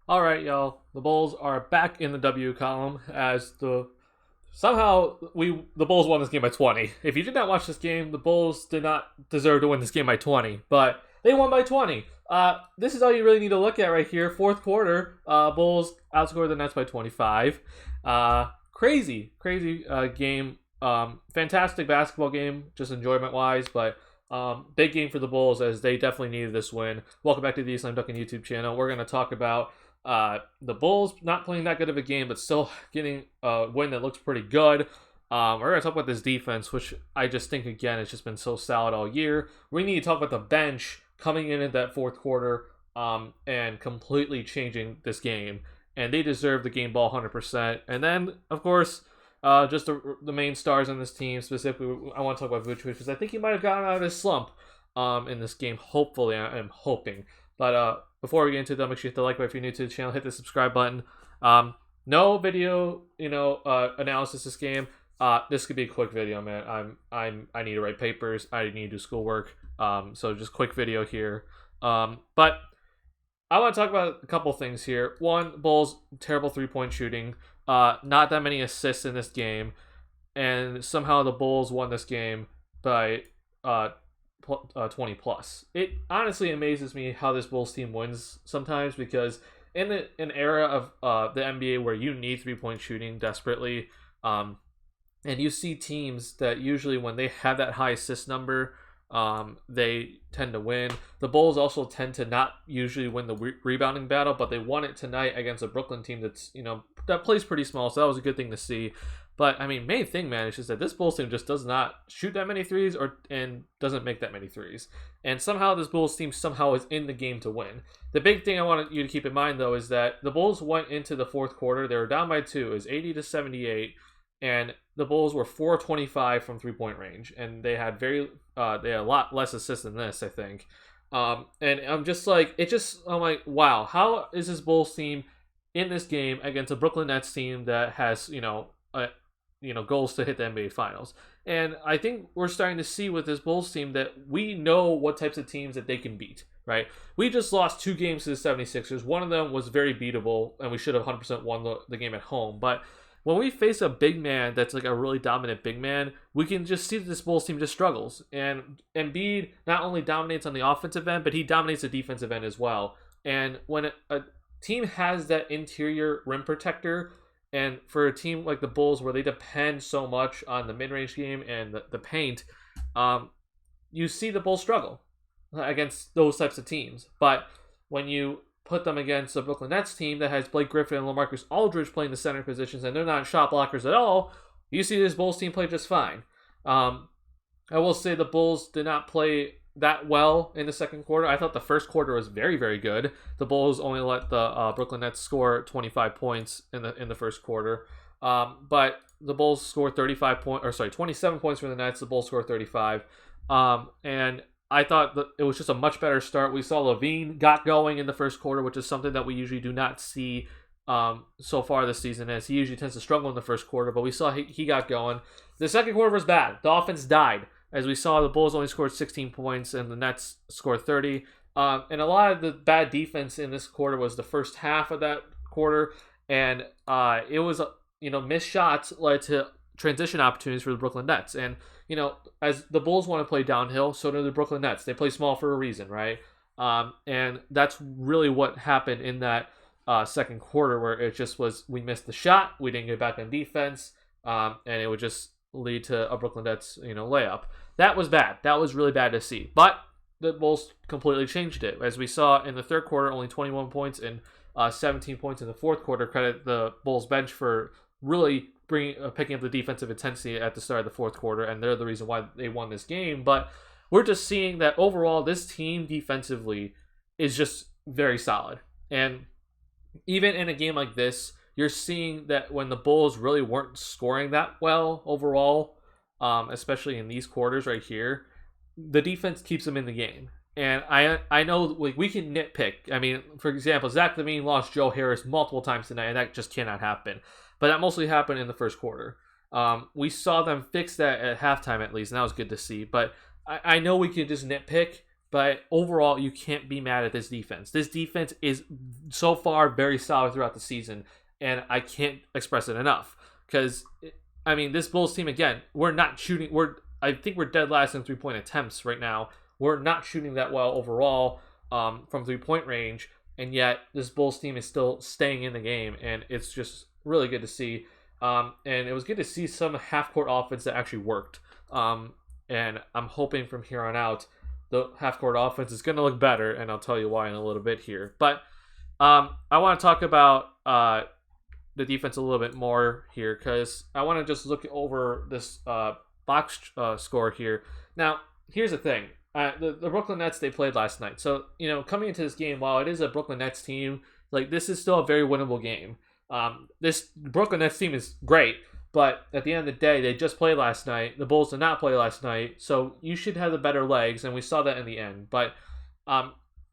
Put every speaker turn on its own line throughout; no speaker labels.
All right, y'all. The Bulls are back in the W column as the Bulls won this game by 20. If you did not watch this game, the Bulls did not deserve to win this game by 20, but they won by 20. This is all you really need to look at right here. Fourth quarter, Bulls outscored the Nets by 25. Crazy game. Fantastic basketball game, just enjoyment wise, but big game for the Bulls as they definitely needed this win. Welcome back to the TheSlamDuncan YouTube channel. We're going to talk about the Bulls not playing that good of a game, but still getting a win that looks pretty good. We're going to talk about this defense, which I just think, again, it's just been so solid all year. We need to talk about the bench coming in at that fourth quarter and completely changing this game. And they deserve the game ball 100%. And then, of course, just the main stars on this team. Specifically, I want to talk about Vucevic because I think he might have gotten out of his slump in this game. Hopefully, I'm hoping. But before we get into that, make sure you hit the like button if you're new to the channel. Hit the subscribe button. No video, analysis this game. This could be a quick video, man. I need to write papers. I need to do schoolwork. So just quick video here. But I want to talk about a couple things here. One, Bulls terrible 3-point shooting. Not that many assists in this game, and somehow the Bulls won this game by 20 plus. It honestly amazes me how this Bulls team wins sometimes, because in an era of the NBA where you need 3-point shooting desperately, and you see teams that usually when they have that high assist number, they tend to win. The Bulls also tend to not usually win the rebounding battle, but they won it tonight against a Brooklyn team that's, that plays pretty small, so that was a good thing to see. But, main thing, man, is just that this Bulls team just does not shoot that many threes and doesn't make that many threes. And somehow this Bulls team somehow is in the game to win. The big thing I want you to keep in mind, though, is that the Bulls went into the fourth quarter. They were down by 2. It was 80-78. And the Bulls were 4-25 from 3-point range, and they had a lot less assists than this, I think. And I'm just like, I'm like, wow, how is this Bulls team in this game against a Brooklyn Nets team that has, goals to hit the NBA Finals? And I think we're starting to see with this Bulls team that we know what types of teams that they can beat, right? We just lost 2 games to the 76ers. One of them was very beatable, and we should have 100% won the game at home, but when we face a big man that's like a really dominant big man, we can just see that this Bulls team just struggles. And Embiid not only dominates on the offensive end, but he dominates the defensive end as well. And when a team has that interior rim protector, and for a team like the Bulls where they depend so much on the mid-range game and the paint, you see the Bulls struggle against those types of teams. But when you put them against the Brooklyn Nets team that has Blake Griffin and LaMarcus Aldridge playing the center positions, and they're not shot blockers at all, you see this Bulls team play just fine. I will say the Bulls did not play that well in the second quarter. I thought the first quarter was very, very good. The Bulls only let the Brooklyn Nets score 25 points in the first quarter. But the Bulls scored 27 points for the Nets. The Bulls scored 35. And I thought that it was just a much better start. We saw Levine got going in the first quarter, which is something that we usually do not see so far this season, as he usually tends to struggle in the first quarter, but we saw he got going. The second quarter was bad. The offense died. As we saw, the Bulls only scored 16 points and the Nets scored 30. And a lot of the bad defense in this quarter was the first half of that quarter, and it was, missed shots led to transition opportunities for the Brooklyn Nets. And, as the Bulls want to play downhill, so do the Brooklyn Nets. They play small for a reason, right? And that's really what happened in that second quarter, where it just was, we missed the shot, we didn't get back on defense, and it would just lead to a Brooklyn Nets, layup. That was bad. That was really bad to see. But the Bulls completely changed it. As we saw in the third quarter, only 21 points and 17 points in the fourth quarter. Credit the Bulls bench for really picking up the defensive intensity at the start of the fourth quarter, and they're the reason why they won this game. But we're just seeing that overall this team defensively is just very solid. And even in a game like this, you're seeing that when the Bulls really weren't scoring that well overall, especially in these quarters right here, the defense keeps them in the game. And I know we can nitpick. For example, Zach LaVine lost Joe Harris multiple times tonight, and that just cannot happen. But that mostly happened in the first quarter. We saw them fix that at halftime at least, and that was good to see. But I know we can just nitpick, But overall, you can't be mad at this defense. This defense is so far very solid throughout the season, and I can't express it enough. Because, I mean, this Bulls team, again, we're not shooting. I think we're dead last in 3-point attempts right now. We're not shooting that well overall from 3-point range, and yet this Bulls team is still staying in the game, and it's just really good to see. And it was good to see some half-court offense that actually worked. And I'm hoping from here on out, the half-court offense is going to look better, and I'll tell you why in a little bit here. But I want to talk about the defense a little bit more here, because I want to just look over this box score here. Now, here's the thing. The Brooklyn Nets, they played last night. So, coming into this game, while it is a Brooklyn Nets team, this is still a very winnable game. This Brooklyn Nets team is great, but at the end of the day, they just played last night. The Bulls did not play last night, so you should have the better legs, and we saw that in the end. But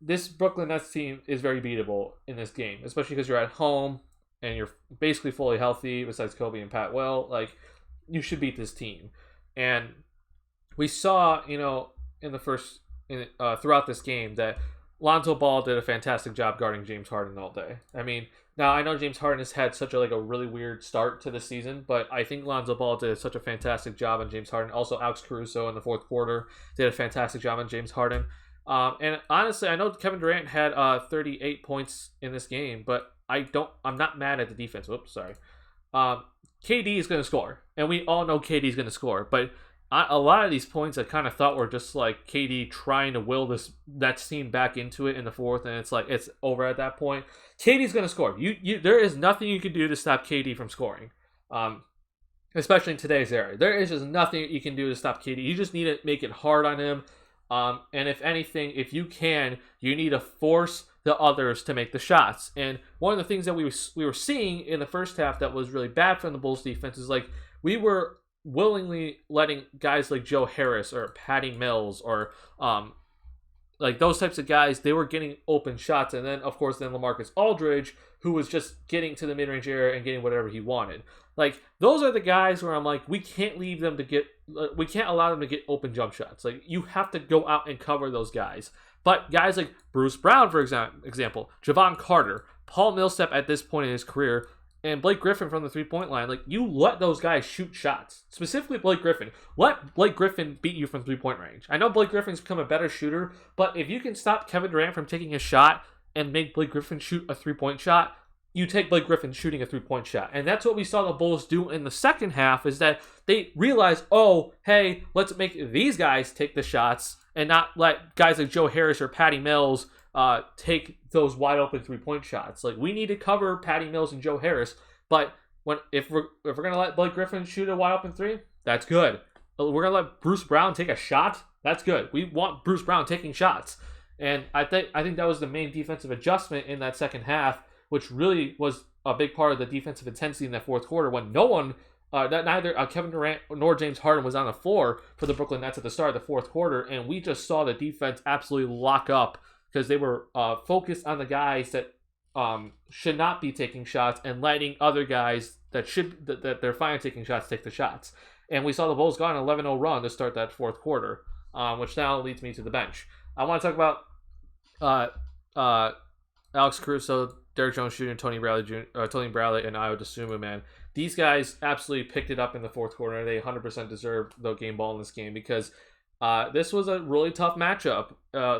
this Brooklyn Nets team is very beatable in this game, especially because you're at home and you're basically fully healthy, besides Kobe and Pat Will. You should beat this team. And we saw, in the throughout this game, that Lonzo Ball did a fantastic job guarding James Harden all day. I mean, now I know James Harden has had such a really weird start to the season, but I think Lonzo Ball did such a fantastic job on James Harden. Also, Alex Caruso in the fourth quarter did a fantastic job on James Harden. And honestly, I know Kevin Durant had 38 points in this game, but I'm not mad at the defense. Whoops, sorry. KD is going to score, and we all know KD is going to score, but a lot of these points I kind of thought were just KD trying to will that team back into it in the fourth, and it's over at that point. KD's going to score. There is nothing you can do to stop KD from scoring, especially in today's era. There is just nothing you can do to stop KD. You just need to make it hard on him, and if anything, if you can, you need to force the others to make the shots. And one of the things that we were seeing in the first half that was really bad from the Bulls defense is we were willingly letting guys like Joe Harris or Patty Mills or those types of guys, they were getting open shots, and then of course LaMarcus Aldridge, who was just getting to the mid-range area and getting whatever he wanted. Those are the guys where I'm we can't leave them to we can't allow them to get open jump shots. You have to go out and cover those guys. But guys like Bruce Brown, for example, Javon Carter, Paul Millsap at this point in his career, and Blake Griffin from the 3-point line, you let those guys shoot shots. Specifically Blake Griffin. Let Blake Griffin beat you from 3-point range. I know Blake Griffin's become a better shooter, but if you can stop Kevin Durant from taking a shot and make Blake Griffin shoot a 3-point shot, you take Blake Griffin shooting a 3-point shot. And that's what we saw the Bulls do in the second half, is that they realized, oh, hey, let's make these guys take the shots and not let guys like Joe Harris or Patty Mills take those wide open 3-point shots. We need to cover Patty Mills and Joe Harris, but if we're gonna let Blake Griffin shoot a wide open 3, that's good. We're gonna let Bruce Brown take a shot, that's good. We want Bruce Brown taking shots, and I think that was the main defensive adjustment in that second half, which really was a big part of the defensive intensity in that fourth quarter when neither Kevin Durant nor James Harden was on the floor for the Brooklyn Nets at the start of the fourth quarter, and we just saw the defense absolutely lock up because they were focused on the guys that should not be taking shots and letting other guys that they're fine taking shots take the shots. And we saw the Bulls go on an 11-0 run to start that fourth quarter, which now leads me to the bench. I want to talk about Alex Caruso, Derrick Jones Jr., Tony Bradley, and Ayo Dosunmu, man. These guys absolutely picked it up in the fourth quarter. They 100% deserved the game ball in this game because this was a really tough matchup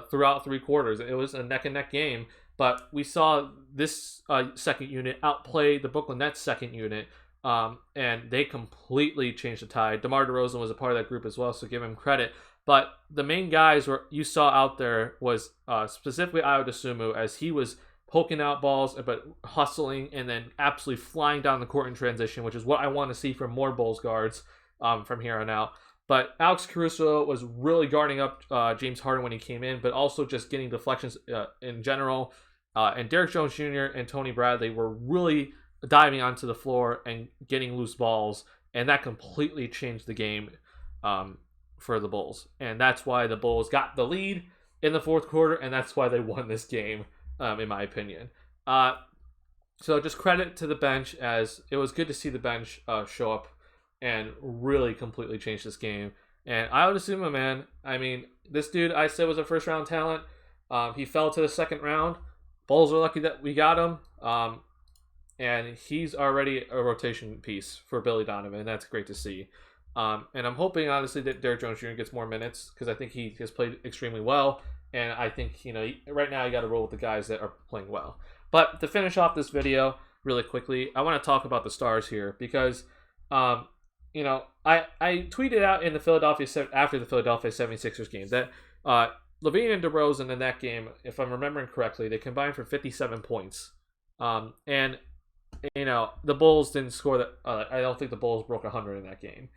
throughout 3 quarters. It was a neck-and-neck game, but we saw this second unit outplay the Brooklyn Nets second unit, and they completely changed the tide. DeMar DeRozan was a part of that group as well, so give him credit. But the main guys you saw out there was specifically Ayo Dosunmu, as he was poking out balls, but hustling and then absolutely flying down the court in transition, which is what I want to see from more Bulls guards from here on out. But Alex Caruso was really guarding up James Harden when he came in, but also just getting deflections in general. And Derrick Jones Jr. and Tony Bradley were really diving onto the floor and getting loose balls, and that completely changed the game for the Bulls. And that's why the Bulls got the lead in the fourth quarter, and that's why they won this game, in my opinion. So just credit to the bench, as it was good to see the bench show up and really completely change this game. And I would assume, man, I mean, this dude I said was a first round talent. He fell to the second round. Bulls are lucky that we got him. And he's already a rotation piece for Billy Donovan, and that's great to see. And I'm hoping, honestly, that Derrick Jones Jr. gets more minutes because I think he has played extremely well. And I think, right now you got to roll with the guys that are playing well. But to finish off this video really quickly, I want to talk about the stars here because, I tweeted out in after the Philadelphia 76ers game that LaVine and DeRozan in that game, if I'm remembering correctly, they combined for 57 points. And the Bulls didn't score that. I don't think the Bulls broke 100 in that game.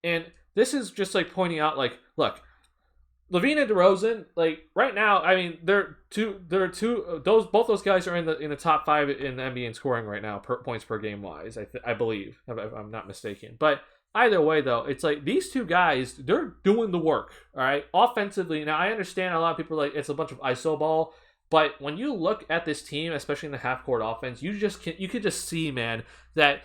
And this is just like pointing out, like, look, LaVine and DeRozan, like right now, I mean, both those guys are in the top 5 in the NBA in scoring right now, points per game wise. I believe, if I'm not mistaken. But either way, though, it's like these two guys, they're doing the work. All right, offensively. Now I understand a lot of people are like it's a bunch of iso ball. But when you look at this team, especially in the half-court offense, you could just see, man, that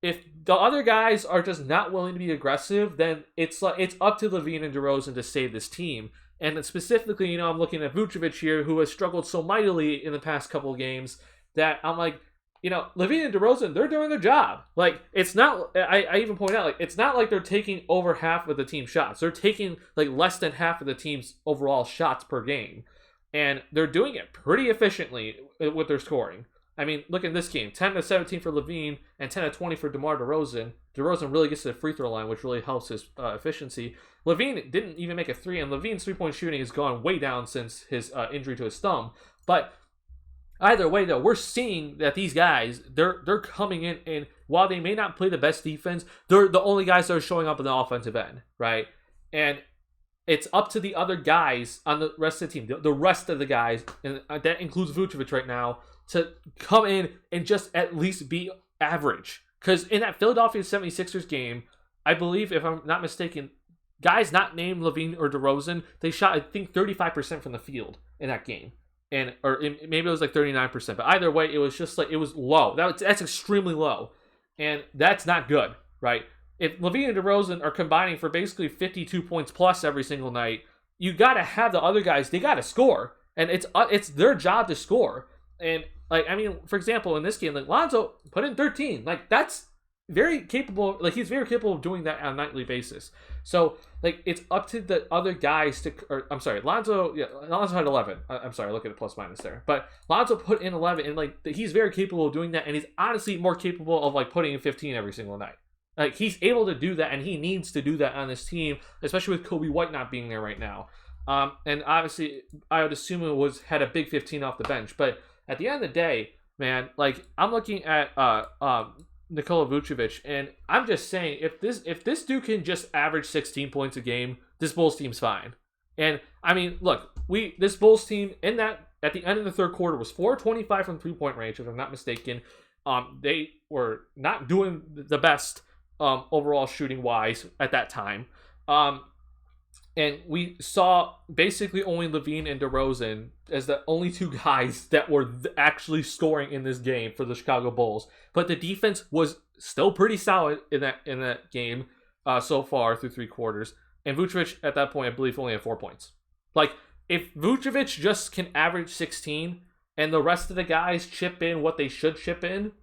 if the other guys are just not willing to be aggressive, then it's up to LaVine and DeRozan to save this team. And specifically, I'm looking at Vucevic here, who has struggled so mightily in the past couple of games that I'm like, LaVine and DeRozan, they're doing their job. Like, it's not, I even point out, like, it's not like they're taking over half of the team's shots. They're taking, like, less than half of the team's overall shots per game. And they're doing it pretty efficiently with their scoring. I mean, look at this game. 10 to 17 for LaVine and 10 to 20 for DeMar DeRozan. DeRozan really gets to the free throw line, which really helps his efficiency. LaVine didn't even make a 3, and LaVine's three-point shooting has gone way down since his injury to his thumb. But either way, though, we're seeing that these guys, they're coming in, and while they may not play the best defense, they're the only guys that are showing up in the offensive end, right? And it's up to the other guys on the rest of the team, the rest of the guys, and that includes Vucevic right now, to come in and just at least be average. Because in that Philadelphia 76ers game, I believe, if I'm not mistaken, guys not named LaVine or DeRozan, they shot, I think, 35% from the field in that game. Maybe it was like 39%. But either way, it was just like, it was low. That's extremely low. And that's not good, right? If LaVine and DeRozan are combining for basically 52 points plus every single night, you got to have the other guys, they got to score. And it's their job to score. And, like, I mean, for example, in this game, like, Lonzo put in 13. Like, that's very capable. Like, he's very capable of doing that on a nightly basis. So, like, it's up to the other guys Lonzo had 11. I'm sorry, look at the plus minus there. But Lonzo put in 11, and, like, he's very capable of doing that. And he's honestly more capable of, like, putting in 15 every single night. Like, he's able to do that, and he needs to do that on this team, especially with Kobe White not being there right now. And obviously, I would assume it had a big 15 off the bench. But at the end of the day, man, like, I'm looking at Nikola Vucevic, and I'm just saying, if this dude can just average 16 points a game, this Bulls team's fine. And I mean, look, this Bulls team at the end of the third quarter was 4-25 from 3-point range, if I'm not mistaken. They were not doing the best overall shooting wise at that time. And we saw basically only LaVine and DeRozan as the only two guys that were actually scoring in this game for the Chicago Bulls. But the defense was still pretty solid in that game so far through 3 quarters. And Vucevic at that point, I believe, only had 4 points. Like, if Vucevic just can average 16 and the rest of the guys chip in what they should chip in,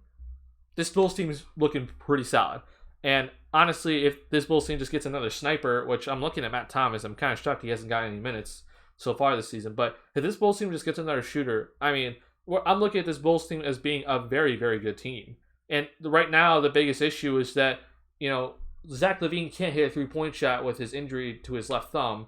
this Bulls team is looking pretty solid. And honestly, if this Bulls team just gets another sniper, which I'm looking at Matt Thomas, I'm kind of shocked he hasn't gotten any minutes so far this season. But if this Bulls team just gets another shooter, I mean, I'm looking at this Bulls team as being a very, very good team. And right now, the biggest issue is that, Zach LaVine can't hit a 3-point shot with his injury to his left thumb.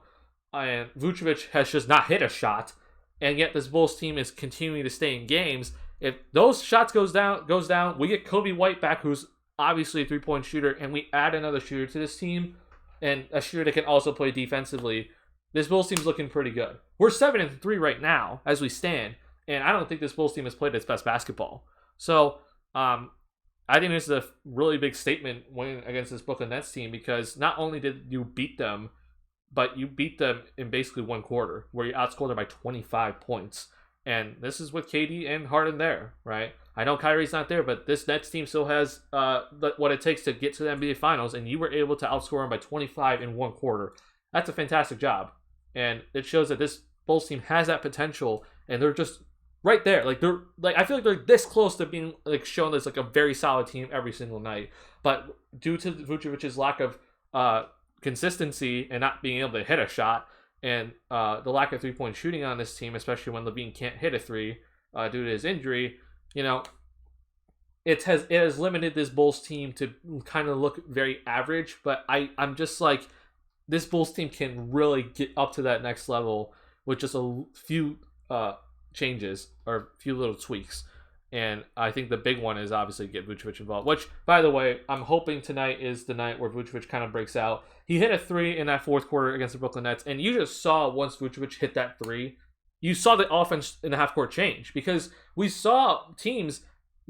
And Vucevic has just not hit a shot. And yet this Bulls team is continuing to stay in games. If those shots goes down, we get Kobe White back, who's obviously a 3-point shooter, and we add another shooter to this team, and a shooter that can also play defensively. This Bulls team's looking pretty good. We're 7-3 right now as we stand, and I don't think this Bulls team has played its best basketball. So, I think this is a really big statement winning against this Brooklyn Nets team, because not only did you beat them, but you beat them in basically one quarter, where you outscored them by 25 points. And this is with KD and Harden there, right? I know Kyrie's not there, but this Nets team still has what it takes to get to the NBA Finals, and you were able to outscore them by 25 in one quarter. That's a fantastic job, and it shows that this Bulls team has that potential, and they're just right there. I feel like they're this close to being like shown as like a very solid team every single night. But due to Vucevic's lack of consistency and not being able to hit a shot, and the lack of 3-point shooting on this team, especially when Levine can't hit a three due to his injury, it has limited this Bulls team to kind of look very average. But I'm just like, this Bulls team can really get up to that next level with just a few changes or a few little tweaks. And I think the big one is obviously get Vucevic involved, which, by the way, I'm hoping tonight is the night where Vucevic kind of breaks out. He hit a three in that fourth quarter against the Brooklyn Nets, and you just saw once Vucevic hit that three, you saw the offense in the half-court change, because we saw teams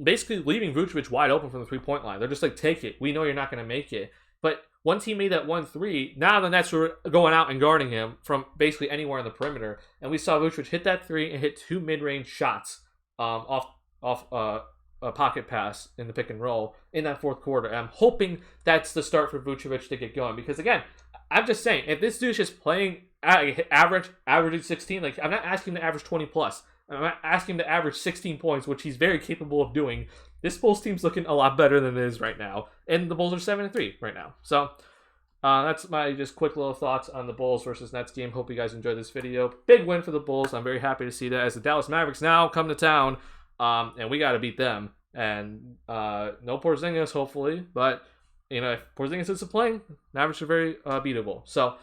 basically leaving Vucevic wide open from the three-point line. They're just like, take it. We know you're not going to make it. But once he made that 1-3, now the Nets were going out and guarding him from basically anywhere on the perimeter. And we saw Vucevic hit that three and hit two mid-range shots off a pocket pass in the pick and roll in that fourth quarter. And I'm hoping that's the start for Vucevic to get going. Because again, I'm just saying, if this dude's just playing averaging 16, like, I'm not asking him to average 20 plus. I'm not asking him to average 16 points, which he's very capable of doing. This Bulls team's looking a lot better than it is right now. And the Bulls are 7-3 right now. So that's my just quick little thoughts on the Bulls versus Nets game. Hope you guys enjoyed this video. Big win for the Bulls. I'm very happy to see that, as the Dallas Mavericks now come to town. And we got to beat them. And no Porzingis, hopefully. But, if Porzingis isn't playing, Mavericks are very beatable. So,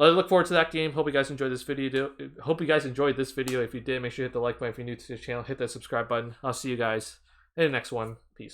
I look forward to that game. Hope you guys enjoyed this video. If you did, make sure you hit the like button. If you're new to the channel, hit that subscribe button. I'll see you guys in the next one. Peace.